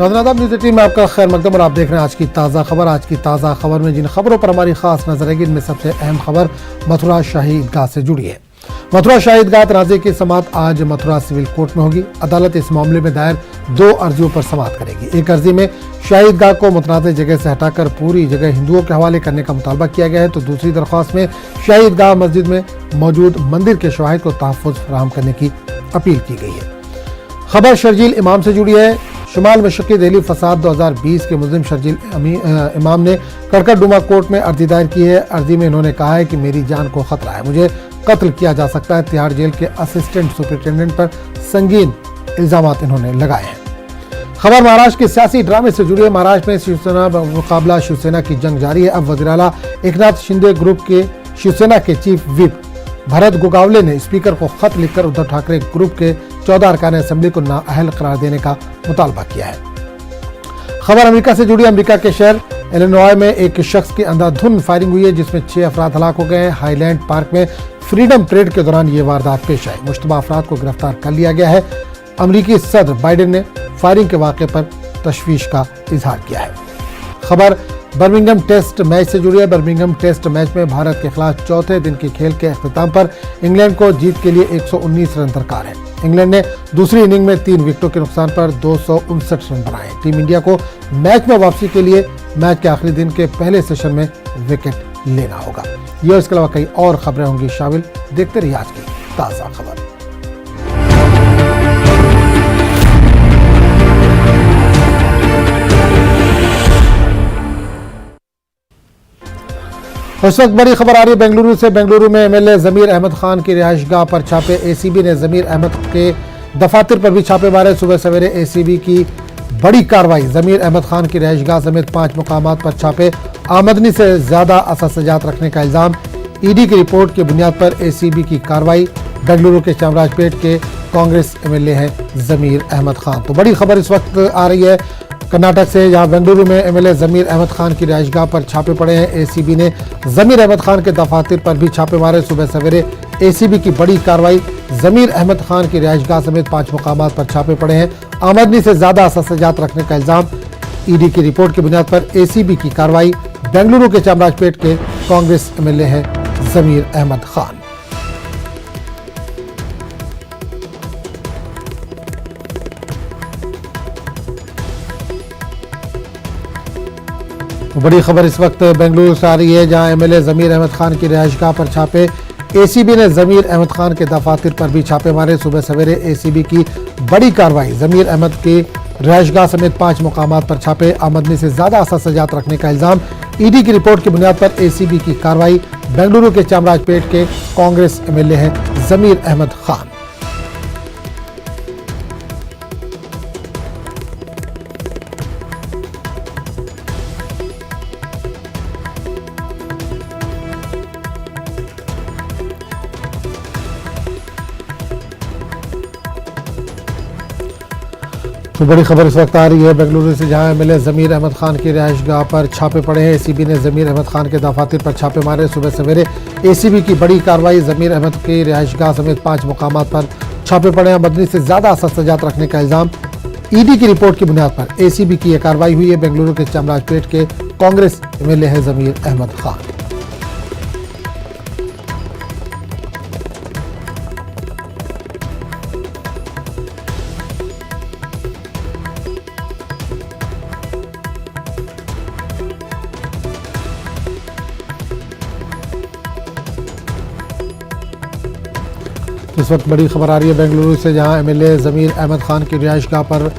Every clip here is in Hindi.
नाज़रीन न्यूज़ 18 में आपका खैर मकदम और आप देख रहे हैं आज की ताज़ा खबर। आज की ताज़ा खबर में जिन खबरों पर हमारी खास नजर रहेगी, इनमें सबसे अहम खबर मथुरा शाही ईदगाह से जुड़ी है। मथुरा शाही ईदगाह तनाज़े की समाअत आज मथुरा सिविल कोर्ट में होगी। अदालत इस मामले में दायर 2 अर्जियों पर समाअत करेगी। एक अर्जी में शाही ईदगाह को मुतनाज़ जगह से हटाकर पूरी जगह हिंदुओं के हवाले करने का मुतालबा किया गया है, तो दूसरी दरख्वास्त में शाही ईदगाह मस्जिद में मौजूद मंदिर के शवाहिद को तहफ़्फ़ुज़ फराहम करने की अपील की गई है। खबर शर्जील इमाम से जुड़ी है। शुमाल मशरक़ी दिल्ली फसाद 2020 के मुल्ज़िम शर्जील इमाम ने कड़कड़डुमा कोर्ट में अर्जी दायर की है। अर्जी में इन्होंने कहा है कि मेरी जान को खतरा है, मुझे कत्ल किया जा सकता है। तिहाड़ जेल के असिस्टेंट सुपरिटेंडेंट पर संगीन इल्जामात इन्होंने लगाए हैं। खबर महाराष्ट्र के सियासी ड्रामे से जुड़ी है। महाराष्ट्र में शिवसेना मुकाबला शिवसेना की जंग जारी है। अब वज़ीर आला एकनाथ शिंदे ग्रुप के शिवसेना के चीफ व्हिप भरत गोगावले ने स्पीकर को खत लिखकर उद्धव ठाकरे ग्रुप के 14 अरकान असेंबली को नाअहल करार देने का मुतालबा किया है। खबर अमेरिका से जुड़ी। अमेरिका के शहर इलिनॉय में एक शख्स की अंधाधुंध फायरिंग हुई है, जिसमें 6 अफराद हलाक हो गए हैं। हाईलैंड पार्क में फ्रीडम परेड के दौरान ये वारदात पेश आई। मुश्तबा अफराद को गिरफ्तार कर लिया गया है। अमेरिकी सदर बाइडेन ने फायरिंग के वाक़े पर तशवीश का इजहार किया है। खबर बर्मिंघम टेस्ट मैच से जुड़ी है। बर्मिंघम टेस्ट मैच में भारत के खिलाफ चौथे दिन के खेल के अख्ताम पर इंग्लैंड को जीत के लिए 119 रन दरकार है। इंग्लैंड ने दूसरी इनिंग में 3 विकेटों के नुकसान पर 259 रन बनाए। टीम इंडिया को मैच में वापसी के लिए मैच के आखिरी दिन के पहले सेशन में विकेट लेना होगा। ये इसके अलावा कई और खबरें होंगी शामिल। देखते रहिए आज की ताज़ा खबर। उस वक्त बड़ी खबर आ रही है बेंगलुरु से। बेंगलुरु में एमएलए जमीर अहमद खान की रिहाइशगाह पर छापे। एसीबी ने जमीर अहमद के दफातर पर भी छापे मारे। सुबह सवेरे एसीबी की बड़ी कार्रवाई। जमीर अहमद खान की रिहाइशगाह समेत 5 मुकामात पर छापे। आमदनी से ज्यादा अससजात रखने का इल्जाम। ईडी की रिपोर्ट की बुनियाद पर एसीबी की कार्रवाई। बेंगलुरु के चामराजपेट के कांग्रेस एमएलए हैं जमीर अहमद खान। तो बड़ी खबर इस वक्त आ रही है कर्नाटक से, जहां बेंगलुरु में एमएलए जमीर अहमद खान की रिहाइशगाह पर छापे पड़े हैं। एसीबी ने जमीर अहमद खान के दफातर पर भी छापे मारे। सुबह सवेरे एसीबी की बड़ी कार्रवाई। जमीर अहमद खान की रिहाइशगाह समेत 5 मुकामात पर छापे पड़े हैं। आमदनी से ज्यादा अससजात रखने का इल्जाम। ईडी की रिपोर्ट की बुनियाद पर एसीबी की कार्रवाई। बेंगलुरु के चामराजपेट के कांग्रेस एमएलए हैं जमीर अहमद खान। बड़ी खबर इस वक्त बेंगलुरु से आ रही है, जहां एमएलए जमीर अहमद खान की रिहाइशगाह पर छापे। एसीबी ने जमीर अहमद खान के दफातर पर भी छापे मारे। सुबह सवेरे एसीबी की बड़ी कार्रवाई। जमीर अहमद की रिहाइशगाह समेत 5 मुकामात पर छापे। आमदनी से ज्यादा अससजात रखने का इल्जाम। ईडी की रिपोर्ट की बुनियाद पर एसीबी की कार्रवाई। बेंगलुरु के चामराजपेट के कांग्रेस एमएलए हैं जमीर अहमद खान। तो बड़ी खबर इस वक्त आ रही है बेंगलुरु से, जहां एमएलए जमीर अहमद खान की रिहाइशगाह पर छापे पड़े हैं। एसीबी ने जमीर अहमद खान के दफातर पर छापे मारे। सुबह सवेरे एसीबी की बड़ी कार्रवाई। जमीर अहमद की रिहाइशगाह समेत 5 मुकामात पर छापे पड़े हैं। आमदनी से ज्यादा अससजात रखने का इल्जाम। ईडी की रिपोर्ट की बुनियाद पर एसीबी की यह कार्रवाई हुई है। बेंगलुरु के चामराजपेट के कांग्रेस एमएलए हैं जमीर अहमद खान। इस वक्त बड़ी खबर आ रही है बेंगलुरु से, जहां एमएलए जमीर अहमद खान की रिहाइशगाह पर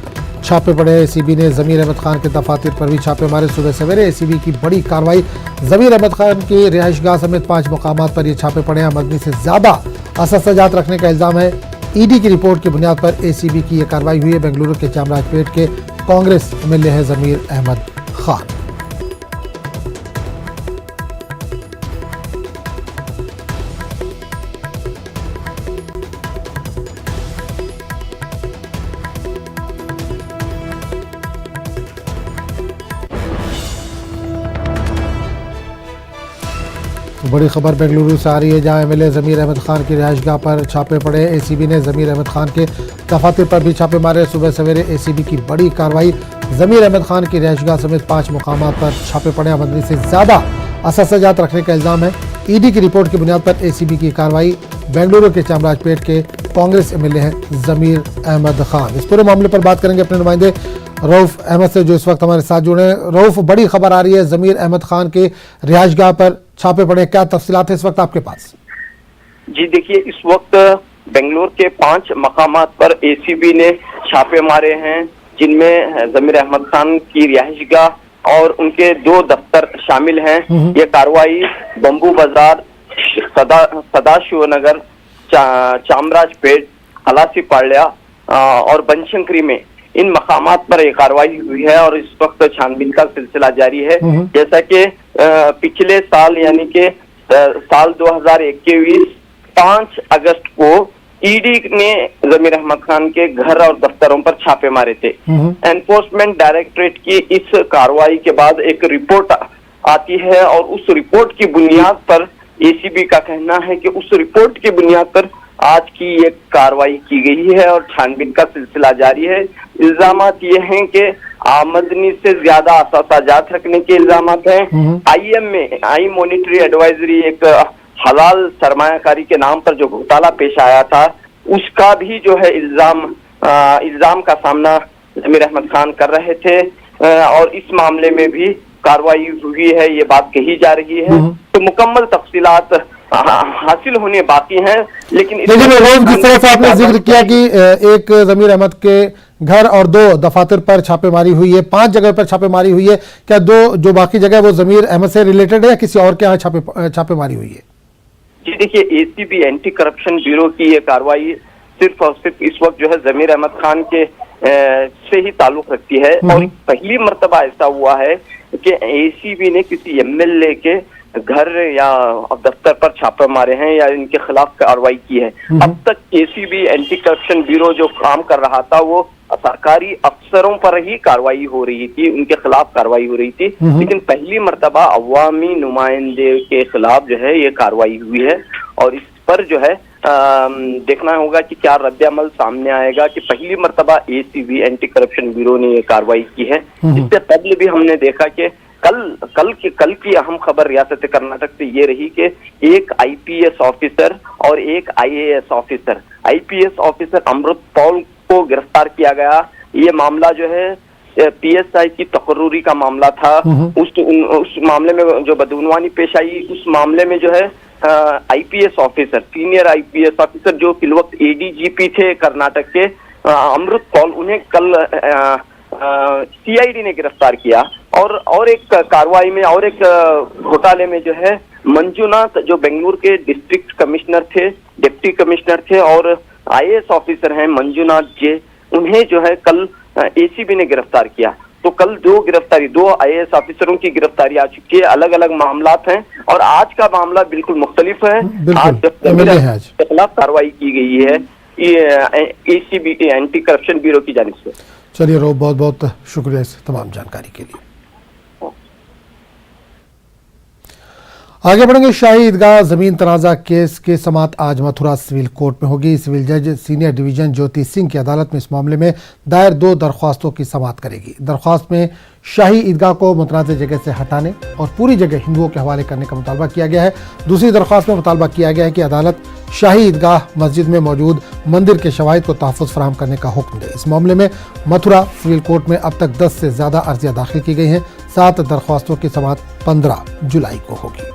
छापे पड़े। एसीबी ने जमीर अहमद खान के दफातर पर भी छापे मारे। सुबह सवेरे एसीबी की बड़ी कार्रवाई। जमीर अहमद खान की रिहाइशगाह समेत 5 मुकामात पर ये छापे पड़े हैं। आमदनी से ज्यादा अससजात रखने का इल्जाम है। ईडी की रिपोर्ट की बुनियाद पर एसीबी की यह कार्रवाई हुई है। बेंगलुरु के चामराजपेट के कांग्रेस एमएलए हैं जमीर अहमद खान। बड़ी खबर बेंगलुरु से आ रही है, जहां एमएलए जमीर अहमद खान की रिहाइशगाह पर छापे पड़े। एसीबी ने जमीर अहमद खान के दफातर पर भी छापे मारे। सुबह सवेरे एसीबी की बड़ी कार्रवाई। जमीर अहमद खान की रिहायशगाह समेत 5 मुकामात पर छापे पड़े। आमदनी से ज्यादा असाजात रखने का इल्जाम है। ईडी की रिपोर्ट की बुनियाद पर एसीबी की कार्रवाई। बेंगलुरु के चामराजपेट के कांग्रेस एमएलए हैं जमीर अहमद खान। इस पूरे मामले पर बात करेंगे अपने नुमाइंदे रऊफ अहमद से, जो इस वक्त हमारे साथ जुड़े हैं। रऊफ, बड़ी खबर आ रही है जमीर अहमद खान के रिहायशगाह पर छापे पड़े, क्या तफसीलात है इस वक्त आपके पास? जी देखिए, इस वक्त बेंगलुरु के 5 मकामात पर एसीबी ने छापे मारे हैं, जिनमें जमीर अहमद खान की रिहायशगाह और उनके 2 दफ्तर शामिल हैं। ये कार्रवाई बम्बू बाजार, सदाशिवनगर, चामराजपेट, खलासी पाल्या और बनशंकरी में इन मकामात पर एक कार्रवाई हुई है और इस वक्त छानबीन का सिलसिला जारी है। जैसा कि पिछले साल यानी कि साल 2021 5 अगस्त को ईडी ने जमीर अहमद खान के घर और दफ्तरों पर छापे मारे थे। एनफोर्समेंट डायरेक्टरेट की इस कार्रवाई के बाद एक रिपोर्ट आती है और उस रिपोर्ट की बुनियाद पर एसीबी का कहना है कि उस रिपोर्ट की बुनियाद पर आज की ये कार्रवाई की गई है और छानबीन का सिलसिला जारी है। इल्जामात ये हैं कि आमदनी से ज्यादा असाजात रखने के इल्जामात हैं। आईएम में आई मॉनिटरी एडवाइजरी एक हलाल सरमायाकारी के नाम पर जो घोटाला पेश आया था, उसका भी जो है इल्जाम का सामना जमीर अहमद खान कर रहे थे और इस मामले में भी कार्रवाई हुई है, ये बात कही जा रही है। तो मुकम्मल तफसीलात हासिल होने बाकी हैं, लेकिन जिस तरह से आपने जिक्र किया कि एक जमीर अहमद के घर और 2 दफातर पर छापेमारी हुई है, 5 जगह पर छापेमारी हुई है, क्या 2 जो बाकी जगह वो जमीर अहमद से रिलेटेड है या किसी और के यहाँ छापेमारी हुई है? जी देखिए, एसीबी एंटी करप्शन ब्यूरो की ये कार्रवाई सिर्फ और सिर्फ इस वक्त जो है जमीर अहमद खान के से ही ताल्लुक रखती है और पहली मर्तबा ऐसा हुआ है कि एसीबी ने किसी एमएलए के घर या दफ्तर पर छापे मारे हैं या इनके खिलाफ कार्रवाई की है। अब तक एसीबी एंटी करप्शन ब्यूरो जो काम कर रहा था वो सरकारी अफसरों पर ही कार्रवाई हो रही थी, उनके खिलाफ कार्रवाई हो रही थी, लेकिन पहली मर्तबा अवामी नुमाइंदे के खिलाफ जो है ये कार्रवाई हुई है और इस पर जो है देखना होगा कि क्या रद्द-ए-अमल सामने आएगा कि पहली मर्तबा एसीबी एंटी करप्शन ब्यूरो ने ये कार्रवाई की है। इससे पहले भी हमने देखा कि कल की अहम खबर रियासत कर्नाटक से ये रही कि एक आईपीएस ऑफिसर और एक आईएएस ऑफिसर, आईपीएस ऑफिसर अमृत पॉल को गिरफ्तार किया गया। ये मामला जो है पीएसआई की तकर्रुरी का मामला था। उस मामले में जो बदगुमानी पेश आई, उस मामले में जो है IPS officer, senior IPS officer जो फिलवक्त एडीजीपी थे कर्नाटक के, अमृत पॉल, उन्हें कल सीआईडी ने गिरफ्तार किया और एक कार्रवाई में और एक घोटाले में जो है मंजूनाथ, जो बेंगलुरु के डिस्ट्रिक्ट कमिश्नर थे, डिप्टी कमिश्नर थे और आईएएस ऑफिसर हैं मंजूनाथ जे, उन्हें जो है कल एसीबी ने गिरफ्तार किया। तो कल 2 आईएएस ऑफिसरों की गिरफ्तारी आ चुकी है। अलग अलग मामलात हैं और आज का मामला बिल्कुल मुख्तलिफ है। आज के खिलाफ कार्रवाई की गई है एसीबी एंटी करप्शन ब्यूरो की जानिब से। चलिए रो, बहुत बहुत शुक्रिया इस तमाम जानकारी के लिए। आगे बढ़ेंगे। शाही ईदगाह जमीन तनाजा केस की समाअत आज मथुरा सिविल कोर्ट में होगी। सिविल जज सीनियर डिवीजन ज्योति सिंह की अदालत में इस मामले में दायर 2 दरख्वास्तों की समाअत करेगी। दरख्वास्त में शाही ईदगाह को मुतनाज़ जगह से हटाने और पूरी जगह हिंदुओं के हवाले करने का मुतालबा किया गया है। दूसरी दरख्वास्त में मुतालबा किया गया है कि अदालत शाही ईदगाह मस्जिद में मौजूद मंदिर के शवाहिद को तहफ़्फ़ुज़ फराहम करने का हुक्म दे। इस मामले में मथुरा सिविल कोर्ट में अब तक 10 से ज़्यादा अर्जियाँ दाखिल की गई हैं। 7 दरख्वास्तों की समाअत 15 जुलाई को होगी।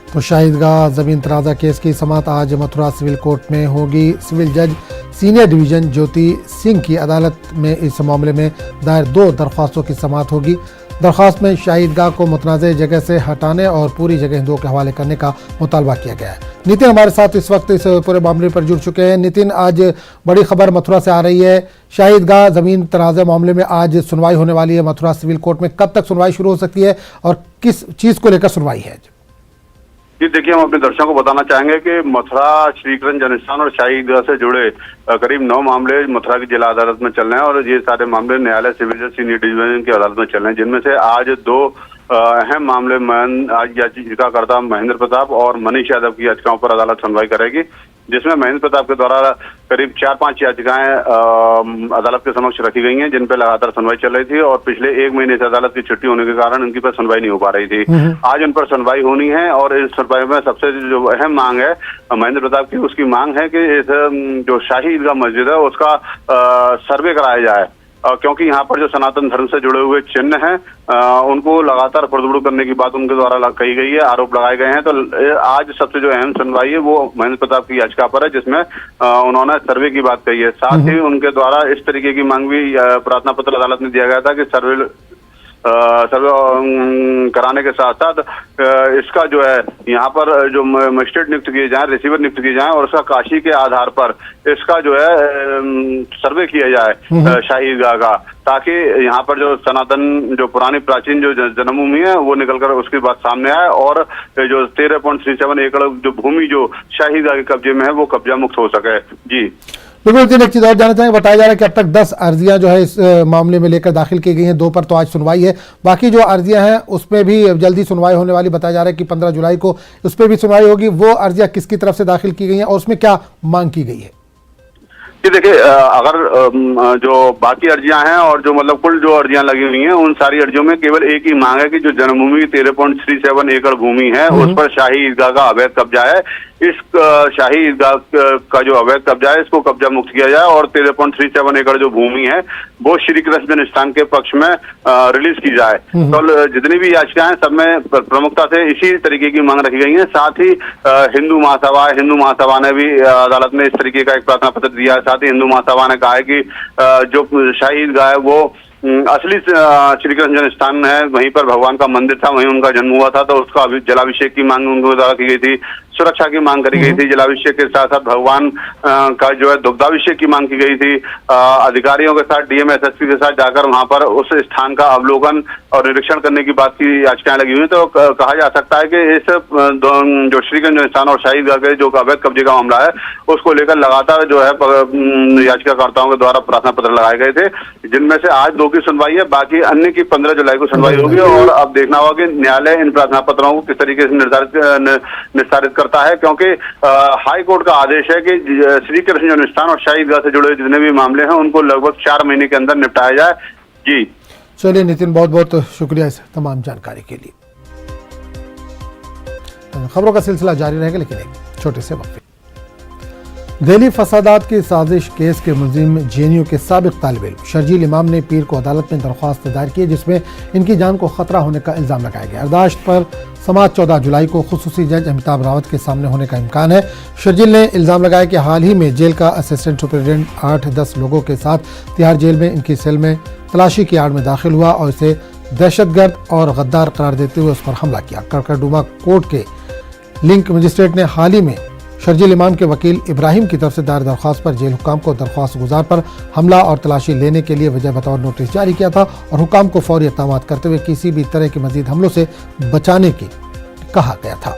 तो शाही ईदगाह ज़मीन तनाज़ा केस की समाअत आज मथुरा सिविल कोर्ट में होगी। सिविल जज सीनियर डिवीजन ज्योति सिंह की अदालत में इस मामले में दायर 2 दरख्वास्तों की समाअत होगी। दरख्वास्त में शाही ईदगाह को मुतनाज़ जगह से हटाने और पूरी जगह हिंदुओं के हवाले करने का मुतालबा किया गया है। नितिन हमारे साथ इस वक्त इस पूरे मामले पर जुड़ चुके हैं। नितिन, आज बड़ी खबर मथुरा से आ रही है। शाही ईदगाह ज़मीन तनाज़ा मामले में आज सुनवाई होने वाली है मथुरा सिविल कोर्ट में। कब तक सुनवाई शुरू हो सकती है और किस चीज़ को लेकर सुनवाई है? जी देखिए, हम अपने दर्शकों को बताना चाहेंगे कि मथुरा श्रीकृष्ण जन्मस्थान और शाही ईदगाह से जुड़े करीब 9 मामले मथुरा की जिला अदालत में चल रहे हैं और ये सारे मामले न्यायालय सिविल जज सीनियर डिवीजन की अदालत में चल रहे हैं, जिनमें से आज 2 अहम मामले आज याचिकाकर्ता महेंद्र प्रताप और मनीष यादव की याचिकाओं पर अदालत सुनवाई करेगी, जिसमें महेंद्र प्रताप के द्वारा करीब 4-5 याचिकाएं अदालत के समक्ष रखी गई हैं, जिन पर लगातार सुनवाई चल रही थी और पिछले 1 महीने से अदालत की छुट्टी होने के कारण इनकी पर सुनवाई नहीं हो पा रही थी। आज उन पर सुनवाई होनी है और इस सुनवाई में सबसे जो अहम मांग है महेंद्र प्रताप की, उसकी मांग है कि इस जो शाही ईदगाह मस्जिद है उसका सर्वे कराया जाए, क्योंकि यहाँ पर जो सनातन धर्म से जुड़े हुए चिन्ह हैं उनको लगातार फुर्दबुड़ करने की बात उनके द्वारा कही गई है, आरोप लगाए गए हैं। तो आज सबसे जो अहम सुनवाई है वो महेंद्र प्रताप की याचिका पर है, जिसमें उन्होंने सर्वे की बात कही है। साथ ही उनके द्वारा इस तरीके की मांग भी प्रार्थना पत्र अदालत में दिया गया था कि सर्वे कराने के साथ साथ इसका जो है यहाँ पर जो मजिस्ट्रेट नियुक्त किए जाए, रिसीवर नियुक्त किए जाए और उसका काशी के आधार पर इसका जो है सर्वे किया जाए शाही ईदगाह का, ताकि यहाँ पर जो सनातन जो पुरानी प्राचीन जो जन्मभूमि है वो निकलकर उसकी बात सामने आए और जो 13.37 एकड़ जो भूमि जो शाही ईदगाह के कब्जे में है वो कब्जा मुक्त हो सके। जी बिल्कुल, एक चीज और जानना चाहेंगे, बताया जा रहा है कि अब तक 10 अर्जियां जो है इस मामले में लेकर दाखिल की गई हैं, 2 पर तो आज सुनवाई है, बाकी जो अर्जियां हैं उसमें भी जल्दी सुनवाई होने वाली बताया जा रहा है कि 15 जुलाई को उस पर भी सुनवाई होगी। वो अर्जियां किसकी तरफ से दाखिल की गई हैं और उसमें क्या मांग की गई है? जी देखिए, अगर जो बाकी अर्जियां हैं और जो मतलब कुल जो अर्जियां लगी हुई हैं उन सारी अर्जियों में केवल एक ही मांग है कि जो जन्मभूमि 13.37 एकड़ भूमि है उस पर शाही ईदगाह का अवैध कब्जा है, इस शाही ईदगाह का जो अवैध कब्जा है इसको कब्जा मुक्त किया जाए और 13.37 एकड़ जो भूमि है वो श्री कृष्ण जन्मस्थान के पक्ष में रिलीज की जाए। तो जितनी भी याचिकाएं हैं सब में प्रमुखता से इसी तरीके की मांग रखी गई है। साथ ही हिंदू महासभा ने भी अदालत में इस तरीके का एक प्रार्थना पत्र दिया है। साथ ही हिंदू महासभा ने कहा है कि जो शाही ईदगाह है वो असली श्री कृष्ण जन्मस्थान है, वहीं पर भगवान का मंदिर था, वहीं उनका जन्म हुआ था, तो उसका जलाभिषेक की मांग उनके द्वारा की गई थी, सुरक्षा की मांग करी गई थी, जलाभिषेक के साथ साथ भगवान का जो है दुग्धाभिषेक की मांग की गई थी। अधिकारियों के साथ डीएम एसएसपी के साथ जाकर वहां पर उस स्थान का अवलोकन और निरीक्षण करने की बात की याचिकाएं लगी हुई। तो कहा जा सकता है कि इस जो श्रीकृष्ण जन्मस्थान और शाही ईदगाह के जो अवैध कब्जे का मामला है उसको लेकर लगातार जो है याचिकाकर्ताओं के द्वारा प्रार्थना पत्र लगाए गए थे, जिनमें से आज 2 की सुनवाई है, बाकी अन्य की 15 जुलाई को सुनवाई होगी और अब देखना होगा कि न्यायालय इन प्रार्थना पत्रों को किस तरीके से निस्तारित करता है, क्योंकि हाई कोर्ट का आदेश है कि श्री कृष्ण जन्मस्थान और शाही ईदगाह से जुड़े जितने भी मामले हैं उनको लगभग 4 महीने के अंदर निपटाया जाए। जी चलिए नितिन, बहुत बहुत शुक्रिया इस तमाम जानकारी के लिए। खबरों का सिलसिला जारी रहेगा, लेकिन एक छोटे से वक्त। दिल्ली फसादात की साजिश केस के मुलजिम जेएनयू के साबिक तालिब इल्म शर्जील इमाम ने पीर को अदालत में दरख्वास्त दायर की, जिसमें इनकी जान को खतरा होने का इल्जाम लगाया गया। अर्दाश्त पर समाअत 14 जुलाई को खुसूसी जज अमिताभ रावत के सामने होने का इम्कान है। शर्जील ने इल्जाम लगाया कि हाल ही में जेल का असिस्टेंट सुपरिटेंडेंट 8-10 लोगों के साथ तिहाड़ जेल में इनकी सेल में तलाशी की आड़ में दाखिल हुआ और इसे दहशतगर्द और गद्दार करार देते हुए उस पर हमला किया। कड़कड़डुमा कोर्ट के लिंक मजिस्ट्रेट ने हाल ही में शर्जील इमाम के वकील इब्राहिम की तरफ से दायर दरख्वास्त पर जेल हुकाम को दरख्वास्त गुजार पर हमला और तलाशी लेने के लिए वजह बतौर नोटिस जारी किया था और हुकाम को फौरी इक़दामात करते हुए किसी भी तरह के मजीद हमलों से बचाने की कहा गया था।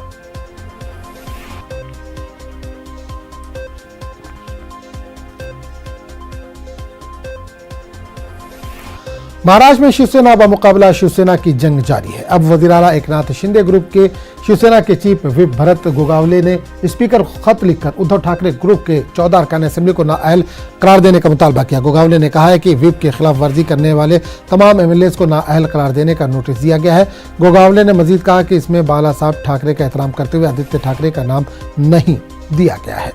महाराष्ट्र में शिवसेना बमुकाबला शिवसेना की जंग जारी है। अब वज़ीर-ए-आला एकनाथ शिंदे ग्रुप के शिवसेना के चीफ व्हिप भरत गोगावले ने स्पीकर को खत लिखकर उद्धव ठाकरे ग्रुप के 14 अरकान असेंबली को नाअहल करार देने का मुतालबा किया। गोगावले ने कहा है कि व्हिप के खिलाफ वर्जी करने वाले तमाम एमएलएज को नाअहल करार देने का नोटिस दिया गया है। गोगावले ने मजीद कहा कि इसमें बाला साहब ठाकरे का एहतराम करते हुए आदित्य ठाकरे का नाम नहीं दिया गया है।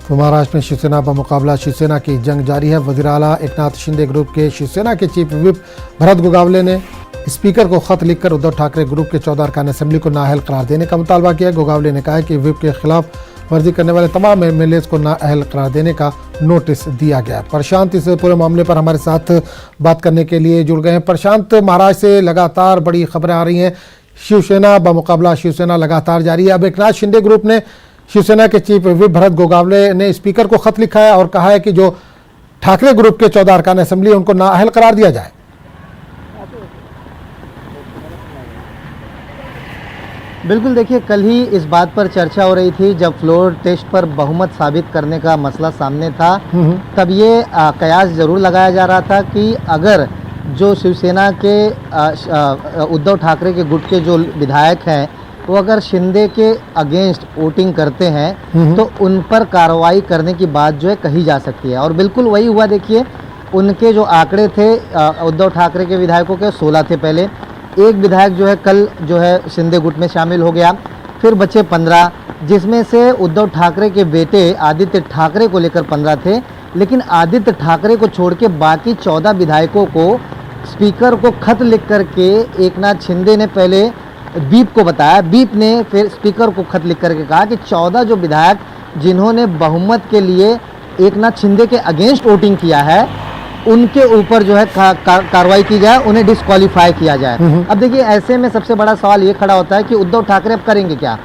तो महाराष्ट्र में शिवसेना बमुकाबला शिवसेना की जंग जारी है। वज़ीर-ए-आला एकनाथ शिंदे ग्रुप के शिवसेना के चीफ व्हिप भरत गोगावले ने स्पीकर को खत लिखकर उद्धव ठाकरे ग्रुप के 14 अरकान असेंबली को नाअहल करार देने का मुतालबा किया। गोगावले ने कहा कि व्हिप के खिलाफ वर्जी करने वाले तमाम एमएलए को नाअहल करार देने का नोटिस दिया गया। प्रशांत इस पूरे मामले पर हमारे साथ बात करने के लिए जुड़ गए हैं। प्रशांत, महाराष्ट्र से लगातार बड़ी खबरें आ रही हैं। शिवसेना बमुकाबला शिवसेना लगातार जारी है। अब एकनाथ शिंदे ग्रुप ने शिवसेना के चीफ व्हिप भरत गोगावले ने स्पीकर को खत लिखा है और कहा है कि जो ठाकरे ग्रुप के 14 अरकान असेंबली उनको नाअहल करार दिया जाए। बिल्कुल, देखिए कल ही इस बात पर चर्चा हो रही थी जब फ्लोर टेस्ट पर बहुमत साबित करने का मसला सामने था। तब ये कयास जरूर लगाया जा रहा था कि अगर जो शिवसेना के उद्धव ठाकरे के गुट के जो विधायक हैं वो अगर शिंदे के अगेंस्ट वोटिंग करते हैं तो उन पर कार्रवाई करने की बात जो है कही जा सकती है। और बिल्कुल वही हुआ। देखिए उनके जो आंकड़े थे उद्धव ठाकरे के विधायकों के 16 थे पहले। एक विधायक जो है कल जो है शिंदे गुट में शामिल हो गया, फिर बचे 15, जिसमें से उद्धव ठाकरे के बेटे आदित्य ठाकरे को लेकर 15 थे। लेकिन आदित्य ठाकरे को छोड़ के बाकी 14 विधायकों को स्पीकर को खत लिख करके एकनाथ शिंदे ने पहले व्हिप को बताया। व्हिप ने फिर स्पीकर को खत लिख करके कहा कि 14 जो विधायक जिन्होंने बहुमत के लिए एकनाथ शिंदे के अगेंस्ट वोटिंग किया है उनके ऊपर जो है कार्रवाई की जाए, उन्हें डिस्क्वालीफाई किया जाए। अब देखिए ऐसे में सबसे बड़ा सवाल ये खड़ा होता है कि उद्धव ठाकरे अब करेंगे क्या,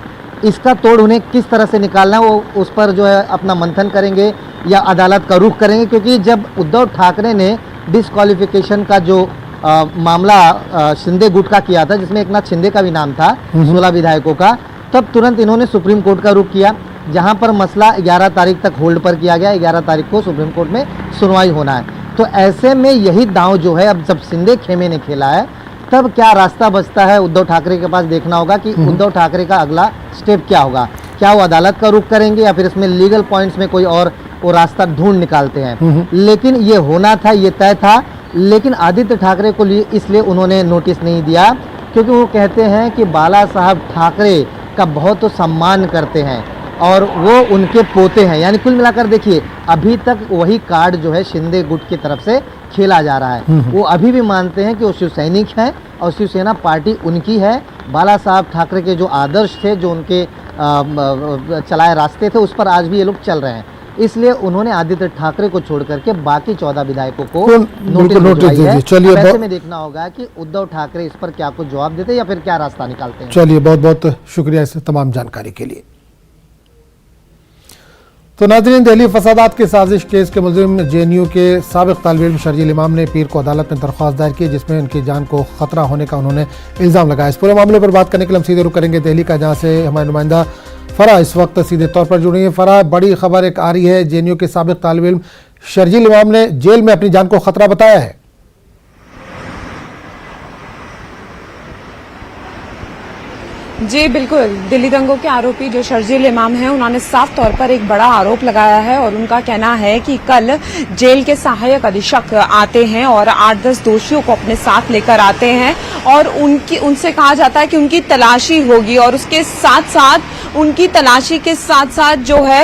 इसका तोड़ उन्हें किस तरह से निकालना है, वो उस पर जो है अपना मंथन करेंगे या अदालत का रुख करेंगे। क्योंकि जब उद्धव ठाकरे ने डिस्क्वालिफिकेशन का जो मामला शिंदे गुट का किया था, जिसमें एकनाथ शिंदे का भी नाम था 16 विधायकों का, तब तुरंत इन्होंने सुप्रीम कोर्ट का रुख किया, जहां पर मसला 11 तारीख तक होल्ड पर किया गया। 11 तारीख को सुप्रीम कोर्ट में सुनवाई होना है। तो ऐसे में यही दांव जो है अब जब शिंदे खेमे ने खेला है, तब क्या रास्ता बचता है उद्धव ठाकरे के पास। देखना होगा कि उद्धव ठाकरे का अगला स्टेप क्या होगा। क्या वो अदालत का रुख करेंगे या फिर इसमें लीगल पॉइंट्स में कोई और वो रास्ता ढूंढ निकालते हैं। लेकिन ये होना था, ये तय था। लेकिन आदित्य ठाकरे को इसलिए उन्होंने नोटिस नहीं दिया क्योंकि वो कहते हैं कि बाला साहब ठाकरे का बहुत तो सम्मान करते हैं और वो उनके पोते हैं। यानी कुल मिलाकर देखिए अभी तक वही कार्ड जो है शिंदे गुट की तरफ से खेला जा रहा है। वो अभी भी मानते हैं कि वो शिव सैनिक हैं और शिवसेना पार्टी उनकी है। बाला साहब ठाकरे के जो आदर्श थे, जो उनके चलाए रास्ते थे, उस पर आज भी ये लोग चल रहे हैं। इसलिए उन्होंने आदित्य ठाकरे को छोड़ करके बाकी 14 विधायकों को नोटिस भिजवाई है। चलिए ऐसे में देखना होगा कि उद्धव ठाकरे इस पर क्या कुछ जवाब देते हैं या फिर क्या रास्ता निकालते हैं। चलिए बहुत बहुत शुक्रिया इस तमाम जानकारी के लिए। तो नाज़रीन, दिल्ली फसादात के साजिश केस के मुलजिम जेएनयू के साबिक तालिब इल्म शर्जील इमाम ने पीर को अदालत में दरख्वास्त दायर की, जिसमें उनकी जान को खतरा होने का उन्होंने इल्ज़ाम लगाया। इस पूरे मामले पर बात करने के लिए हम सीधे रुख करेंगे दिल्ली का, जहां से हमारे नुमाइंदा फरा इस वक्त सीधे तौर पर जुड़ी है। फरा, बड़ी खबर एक आ रही है, जेएनयू के साबिक तालिब इल्म शर्जील इमाम ने जेल में अपनी जान को खतरा बताया है। जी बिल्कुल, दिल्ली दंगों के आरोपी जो शर्जील इमाम हैं, उन्होंने साफ तौर पर एक बड़ा आरोप लगाया है और उनका कहना है कि कल जेल के सहायक अधीक्षक आते हैं और 8-10 दोषियों को अपने साथ लेकर आते हैं और उनसे कहा जाता है कि उनकी तलाशी होगी और उसके साथ साथ उनकी तलाशी के साथ साथ जो है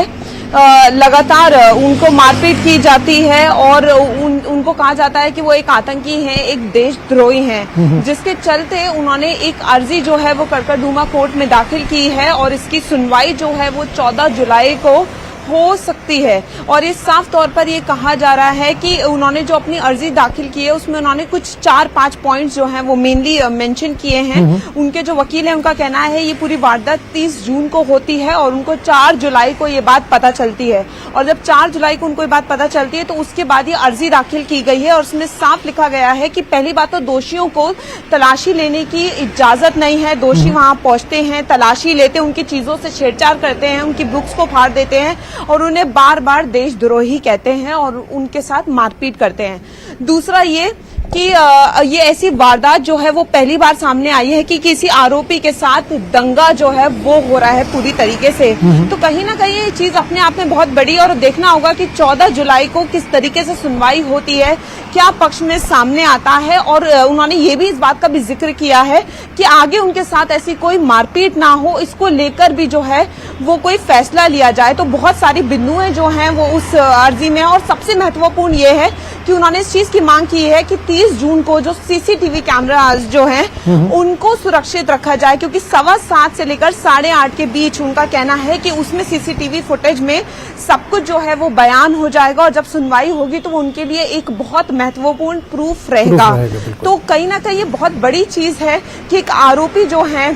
लगातार उनको मारपीट की जाती है और उनको कहा जाता है कि वो एक आतंकी हैं, एक देशद्रोही हैं, जिसके चलते उन्होंने एक अर्जी जो है वो कड़कड़डूमा कोर्ट में दाखिल की है और इसकी सुनवाई जो है वो 14 जुलाई को हो सकती है। और ये साफ तौर पर ये कहा जा रहा है कि उन्होंने जो अपनी अर्जी दाखिल की है उसमें उन्होंने कुछ 4-5 पॉइंट्स जो हैं वो मेनली मेंशन किए हैं। उनके जो वकील हैं उनका कहना है ये पूरी वारदात 30 जून को होती है और उनको 4 जुलाई को ये बात पता चलती है और जब 4 जुलाई को उनको ये बात पता चलती है तो उसके बाद ये अर्जी दाखिल की गई है और उसमें साफ लिखा गया है कि पहली बात तो दोषियों को तलाशी लेने की इजाजत नहीं है। दोषी वहां पहुंचते हैं, तलाशी लेते हैं, उनकी चीजों से छेड़छाड़ करते हैं, उनकी बुक्स को फाड़ देते हैं और उन्हें बार बार देशद्रोही कहते हैं और उनके साथ मारपीट करते हैं। दूसरा ये कि ये ऐसी वारदात जो है वो पहली बार सामने आई है कि किसी आरोपी के साथ दंगा जो है वो हो रहा है पूरी तरीके से। तो कहीं ना कहीं ये चीज अपने आप में बहुत बड़ी और देखना होगा कि 14 जुलाई को किस तरीके से सुनवाई होती है, क्या पक्ष में सामने आता है। और उन्होंने ये भी इस बात का भी जिक्र किया है कि आगे उनके साथ ऐसी कोई मारपीट ना हो, इसको लेकर भी जो है वो कोई फैसला लिया जाए। तो बहुत सारी बिंदुएं जो हैं वो उस अर्जी में, और सबसे महत्वपूर्ण ये है कि उन्होंने इस चीज की मांग की है कि 30 जून को जो सीसीटीवी कैमरास जो हैं उनको सुरक्षित रखा जाए, क्योंकि 7:15 से लेकर 8:30 के बीच उनका कहना है कि उसमें सीसीटीवी फुटेज में सब कुछ जो है वो बयान हो जाएगा और जब सुनवाई होगी तो वो उनके लिए एक बहुत महत्वपूर्ण प्रूफ रहेगा। तो कहीं ना कहीं ये बहुत बड़ी चीज है कि एक आरोपी जो है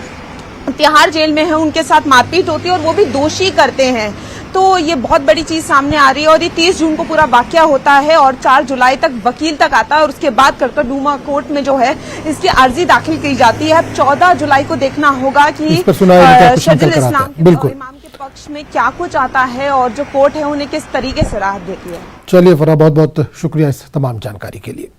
तिहाड़ जेल में है, उनके साथ मारपीट होती है और वो भी दोषी करते हैं। तो ये बहुत बड़ी चीज सामने आ रही है और ये 30 जून को पूरा वाकया होता है और 4 जुलाई तक वकील तक आता है और उसके बाद करकरडूमा कोर्ट में जो है इसकी अर्जी दाखिल की जाती है। अब 14 जुलाई को देखना होगा कि शर्जील इस्लाम इमाम के पक्ष में क्या कुछ आता है और जो कोर्ट है उन्हें किस तरीके से राहत देती है। चलिए फरा, बहुत बहुत शुक्रिया इस तमाम जानकारी के लिए।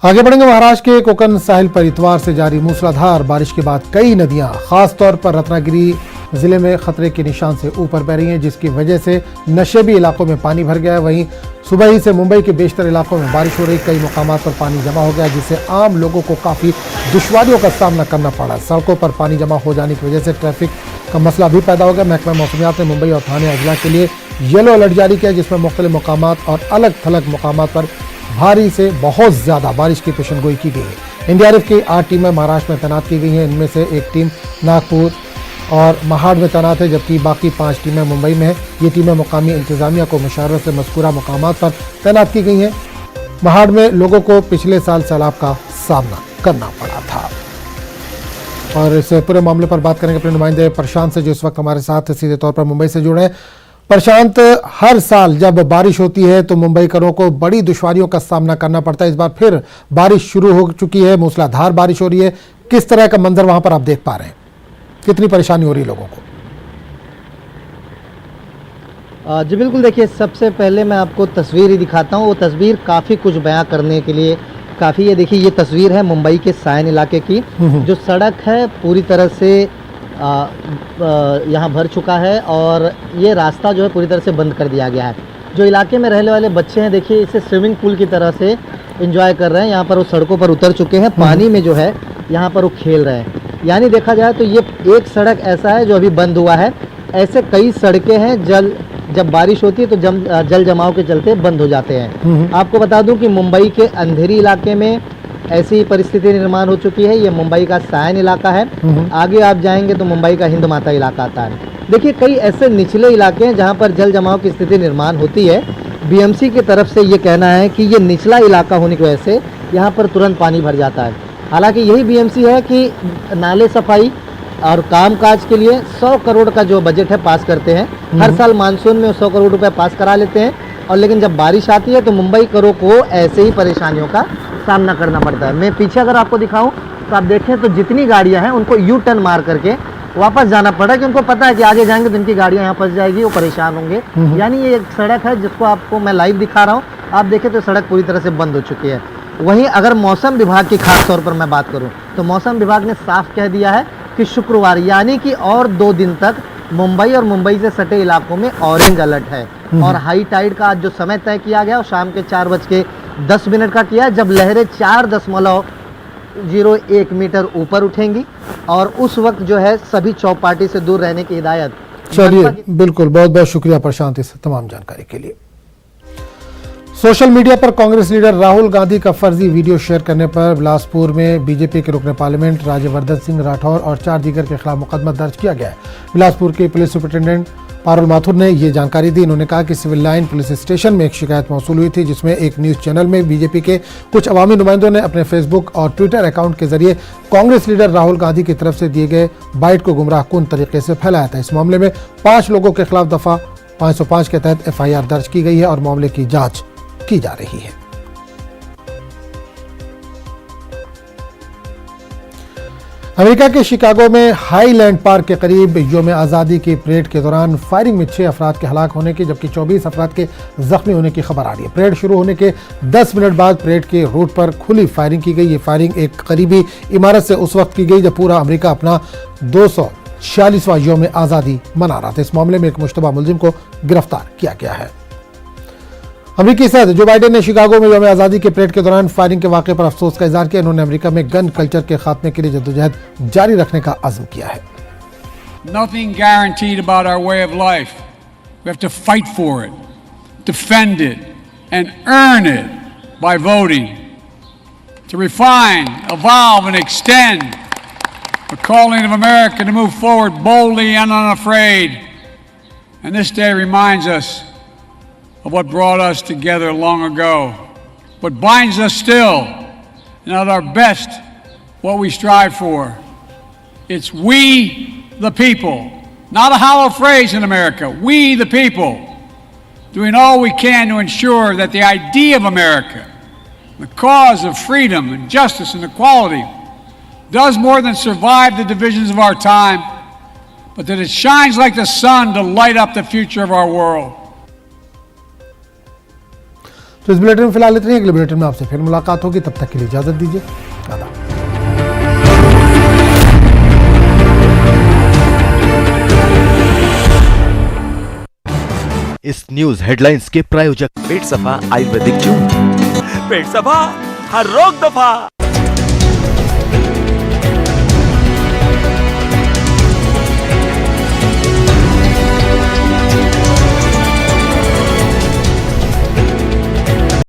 आगे बढ़ेंगे। महाराष्ट्र के कोकण साहिल पर इतवार से जारी मूसलाधार बारिश के बाद कई नदियां खासतौर पर रत्नागिरी जिले में खतरे के निशान से ऊपर बह रही हैं, जिसकी वजह से नशेबी इलाकों में पानी भर गया है। वहीं सुबह ही से मुंबई के बेशतर इलाकों में बारिश हो रही, कई मुकामात पर पानी जमा हो गया, जिससे आम लोगों को काफ़ी दुश्वारियों का सामना करना पड़ा। सड़कों पर पानी जमा हो जाने की वजह से ट्रैफिक का मसला भी पैदा हो गया। महकमा मौसमियात ने मुंबई और थाने अजला के लिए येलो अलर्ट जारी किया, जिसमें मुख्तलिफ मुकामात और अलग थलग मुकामात पर भारी से बहुत ज़्यादा बारिश की पेशनगोई की गई है। एनडीआरएफ की 8 टीमें महाराष्ट्र में तैनात की गई हैं। इनमें से एक टीम नागपुर और महाड़ में तैनात है, जबकि बाकी 5 टीमें मुंबई में हैं। ये टीमें मुकामी इंतजामिया को मुशावरत से मज़कूरा मुकामात पर तैनात की गई हैं। महाड़ में लोगों को पिछले साल सैलाब का सामना करना पड़ा था। और इस पूरे मामले पर बात करेंगे अपने नुमाइंदे प्रशांत से, जो इस वक्त हमारे साथ सीधे तौर पर मुंबई से जुड़े हैं। प्रशांत, हर साल जब बारिश होती है तो मुंबईकरों को बड़ी दुश्वारियों का सामना करना पड़ता है। इस बार फिर बारिश शुरू हो चुकी है, मूसलाधार बारिश हो रही है। किस तरह का मंजर वहां पर आप देख पा रहे हैं? कितनी परेशानी हो रही है लोगों को? जी बिल्कुल, देखिए सबसे पहले मैं आपको तस्वीर ही दिखाता हूँ। वो तस्वीर काफ़ी कुछ बयां करने के लिए काफ़ी है। देखिए ये तस्वीर है मुंबई के सायन इलाके की। जो सड़क है पूरी तरह से यहाँ भर चुका है और ये रास्ता जो है पूरी तरह से बंद कर दिया गया है। जो इलाके में रहने वाले बच्चे हैं, देखिए इसे स्विमिंग पूल की तरह से एंजॉय कर रहे हैं। यहाँ पर वो सड़कों पर उतर चुके हैं, पानी में जो है यहाँ पर वो खेल रहे हैं। यानी देखा जाए तो ये एक सड़क ऐसा है जो अभी बंद हुआ है। ऐसे कई सड़कें हैं जब बारिश होती है तो जल जमाव के चलते बंद हो जाते हैं। आपको बता दूं कि मुंबई के अंधेरी इलाके में ऐसी परिस्थिति निर्माण हो चुकी है। ये मुंबई का सायन इलाका है। आगे आप जाएंगे तो मुंबई का हिंद माता इलाका आता है। देखिए कई ऐसे निचले इलाके हैं जहाँ पर जल जमाव की स्थिति निर्माण होती है। बीएमसी की तरफ से ये कहना है कि ये निचला इलाका होने की वजह से यहाँ पर तुरंत पानी भर जाता है। हालांकि यही बीएमसी है कि नाले सफाई और कामकाज के लिए 100 करोड़ का जो बजट है पास करते हैं। हर साल मानसून में 100 करोड़ रुपए पास करा लेते हैं और लेकिन जब बारिश आती है तो मुंबई करों को ऐसे ही परेशानियों का सामना करना पड़ता है। मैं पीछे अगर आपको दिखाऊं तो आप देखें तो जितनी गाड़ियां हैं उनको यू टर्न मार करके वापस जाना पड़ा, कि उनको पता है कि आगे जाएंगे तो इनकी गाड़ियां यहाँ फंस जाएगी, वो परेशान होंगे। यानी ये एक सड़क है जिसको आपको मैं लाइव दिखा रहा हूँ। आप देखें तो सड़क पूरी तरह से बंद हो चुकी है। वहीं अगर मौसम विभाग की खास तौर पर मैं बात करूं तो मौसम विभाग ने साफ कह दिया है कि शुक्रवार यानी कि और 2 दिन तक मुंबई और मुंबई से सटे इलाकों में ऑरेंज अलर्ट है। और हाई टाइड का आज जो समय तय किया गया वो शाम के 4:10 का किया है, जब लहरें 4.01 मीटर ऊपर उठेंगी और उस वक्त जो है सभी चौपाटी से दूर रहने की हिदायत। चलिए बिल्कुल, बहुत बहुत शुक्रिया प्रशांत इस तमाम जानकारी के लिए। सोशल मीडिया पर कांग्रेस लीडर राहुल गांधी का फर्जी वीडियो शेयर करने पर बिलासपुर में बीजेपी के रुकने पार्लियामेंट राज्यवर्धन सिंह राठौर और 4 दीगर के खिलाफ मुकदमा दर्ज किया गया है। बिलासपुर के पुलिस सुपरिटेंडेंट पारुल माथुर ने ये जानकारी दी। इन्होंने कहा कि सिविल लाइन पुलिस स्टेशन में एक शिकायत मौसूल हुई थी, जिसमें एक न्यूज चैनल में बीजेपी के कुछ अवामी नुमाइंदों ने अपने फेसबुक और ट्विटर अकाउंट के जरिए कांग्रेस लीडर राहुल गांधी की तरफ से दिए गए बाइट को गुमराहकुन तरीके से फैलाया था। इस मामले में 5 लोगों के खिलाफ दफा 505 के तहत FIR दर्ज की गई है और मामले की जांच की जा रही है। अमेरिका के शिकागो में हाईलैंड पार्क के करीब यौम आज़ादी की परेड के दौरान फायरिंग में 6 अफराद के हलाक होने की जबकि 24 अफराद के जख्मी होने की खबर आ रही है। परेड शुरू होने के 10 मिनट बाद परेड के रूट पर खुली फायरिंग की गई। ये फायरिंग एक करीबी इमारत से उस वक्त की गई जब पूरा अमेरिका अपना 246वां यौम आज़ादी मना रहा था। इस मामले में एक मुश्तबा मुलजिम को गिरफ्तार किया गया है। अमेरिकी सदर जो बाइडेन ने शिकागो में यौम आज़ादी के परेड के दौरान फायरिंग के वाक़े पर अफसोस का इजहार किया। इन्होंने अमेरिका में गन कल्चर के खात्मे के लिए जद्दोजहद जारी रखने का अज़्म किया है। Nothing guaranteed about our way of life. We have to fight for it, defend it, and earn it by voting. To refine, evolve, and extend the calling of America to move forward boldly and unafraid. And this day reminds us of what brought us together long ago, what binds us still, and at our best, what we strive for. It's we, the people, not a hollow phrase in America, we, the people, doing all we can to ensure that the idea of America, the cause of freedom and justice and equality, does more than survive the divisions of our time, but that it shines like the sun to light up the future of our world. तो इस बुलेटिन में फिलहाल इतनी, अगले बुलेटिन में आपसे फिर मुलाकात होगी, तब तक के लिए इजाजत दीजिए। आदाब। इस न्यूज हेडलाइंस के प्रायोजक पेट सफा आयुर्वेदिक जून, पेट सफा हर रोग दफा।